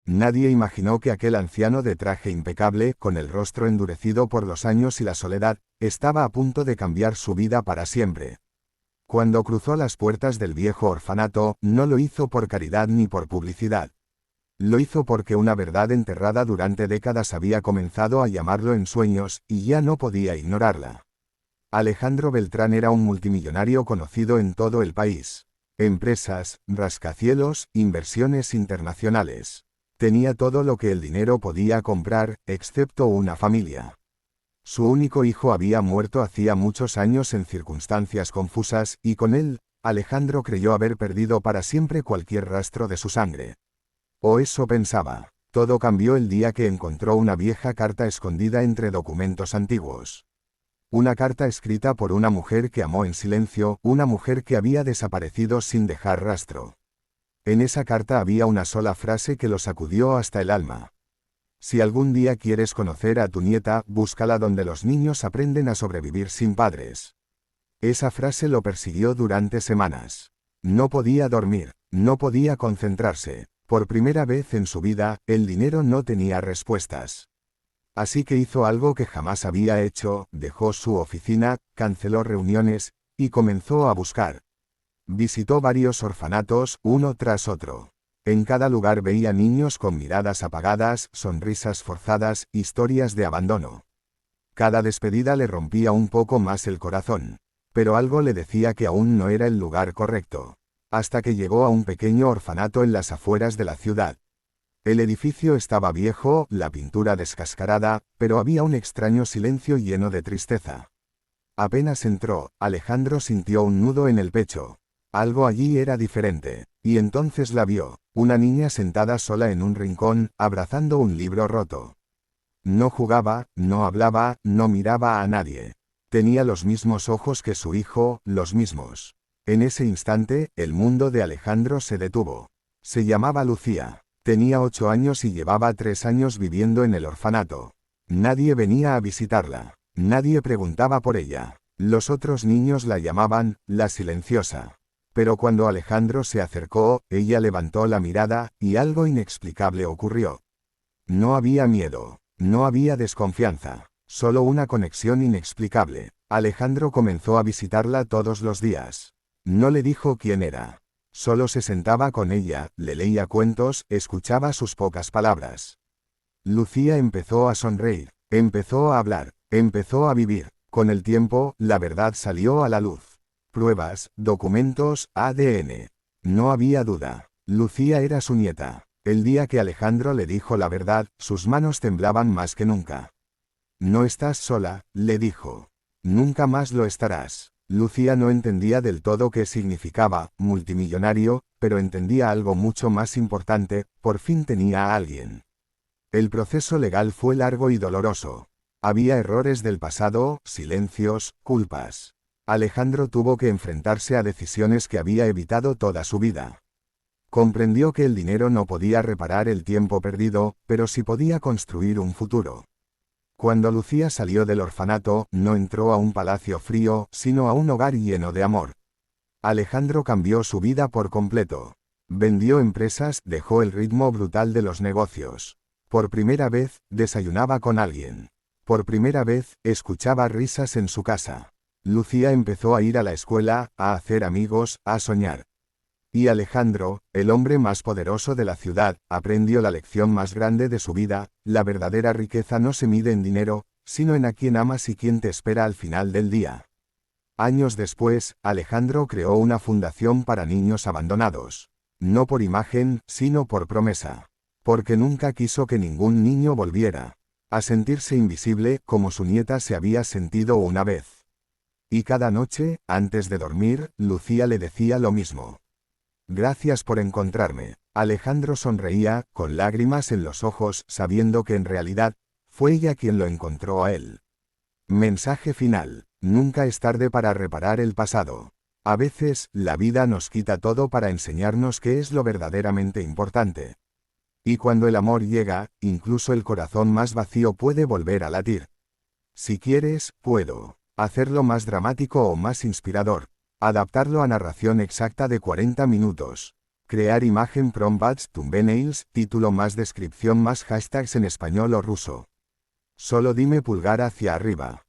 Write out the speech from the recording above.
Nadie imaginó que aquel anciano de traje impecable, con el rostro endurecido por los años y la soledad, estaba a punto de cambiar su vida para siempre. Cuando cruzó las puertas del viejo orfanato, no lo hizo por caridad ni por publicidad. Lo hizo porque una verdad enterrada durante décadas había comenzado a llamarlo en sueños, y ya no podía ignorarla. Alejandro Beltrán era un multimillonario conocido en todo el país. Empresas, rascacielos, inversiones internacionales. Tenía todo lo que el dinero podía comprar, excepto una familia. Su único hijo había muerto hacía muchos años en circunstancias confusas, y con él, Alejandro creyó haber perdido para siempre cualquier rastro de su sangre. O eso pensaba. Todo cambió el día que encontró una vieja carta escondida entre documentos antiguos. Una carta escrita por una mujer que amó en silencio, una mujer que había desaparecido sin dejar rastro. En esa carta había una sola frase que lo sacudió hasta el alma. Si algún día quieres conocer a tu nieta, búscala donde los niños aprenden a sobrevivir sin padres. Esa frase lo persiguió durante semanas. No podía dormir, no podía concentrarse. Por primera vez en su vida, el dinero no tenía respuestas. Así que hizo algo que jamás había hecho, dejó su oficina, canceló reuniones, y comenzó a buscar. Visitó varios orfanatos, uno tras otro. En cada lugar veía niños con miradas apagadas, sonrisas forzadas, historias de abandono. Cada despedida le rompía un poco más el corazón. Pero algo le decía que aún no era el lugar correcto. Hasta que llegó a un pequeño orfanato en las afueras de la ciudad. El edificio estaba viejo, la pintura descascarada, pero había un extraño silencio lleno de tristeza. Apenas entró, Alejandro sintió un nudo en el pecho. Algo allí era diferente. Y entonces la vio, una niña sentada sola en un rincón, abrazando un libro roto. No jugaba, no hablaba, no miraba a nadie. Tenía los mismos ojos que su hijo, los mismos. En ese instante, el mundo de Alejandro se detuvo. Se llamaba Lucía. Tenía 8 años y llevaba 3 años viviendo en el orfanato. Nadie venía a visitarla. Nadie preguntaba por ella. Los otros niños la llamaban, la silenciosa. Pero cuando Alejandro se acercó, ella levantó la mirada, y algo inexplicable ocurrió. No había miedo, no había desconfianza, solo una conexión inexplicable. Alejandro comenzó a visitarla todos los días. No le dijo quién era. Solo se sentaba con ella, le leía cuentos, escuchaba sus pocas palabras. Lucía empezó a sonreír, empezó a hablar, empezó a vivir. Con el tiempo, la verdad salió a la luz. Pruebas, documentos, ADN. No había duda. Lucía era su nieta. El día que Alejandro le dijo la verdad, sus manos temblaban más que nunca. No estás sola, le dijo. Nunca más lo estarás. Lucía no entendía del todo qué significaba, multimillonario, pero entendía algo mucho más importante, por fin tenía a alguien. El proceso legal fue largo y doloroso. Había errores del pasado, silencios, culpas. Alejandro tuvo que enfrentarse a decisiones que había evitado toda su vida. Comprendió que el dinero no podía reparar el tiempo perdido, pero sí podía construir un futuro. Cuando Lucía salió del orfanato, no entró a un palacio frío, sino a un hogar lleno de amor. Alejandro cambió su vida por completo. Vendió empresas, dejó el ritmo brutal de los negocios. Por primera vez, desayunaba con alguien. Por primera vez, escuchaba risas en su casa. Lucía empezó a ir a la escuela, a hacer amigos, a soñar. Y Alejandro, el hombre más poderoso de la ciudad, aprendió la lección más grande de su vida: la verdadera riqueza no se mide en dinero, sino en a quién amas y quién te espera al final del día. Años después, Alejandro creó una fundación para niños abandonados. No por imagen, sino por promesa. Porque nunca quiso que ningún niño volviera a sentirse invisible, como su nieta se había sentido una vez. Y cada noche, antes de dormir, Lucía le decía lo mismo. Gracias por encontrarme. Alejandro sonreía, con lágrimas en los ojos, sabiendo que en realidad, fue ella quien lo encontró a él. Mensaje final. Nunca es tarde para reparar el pasado. A veces, la vida nos quita todo para enseñarnos qué es lo verdaderamente importante. Y cuando el amor llega, incluso el corazón más vacío puede volver a latir. Si quieres, puedo hacerlo más dramático o más inspirador. Adaptarlo a narración exacta de 40 minutos. Crear imagen prompt badge thumbnails, título más descripción más hashtags en español o ruso. Solo dime pulgar hacia arriba.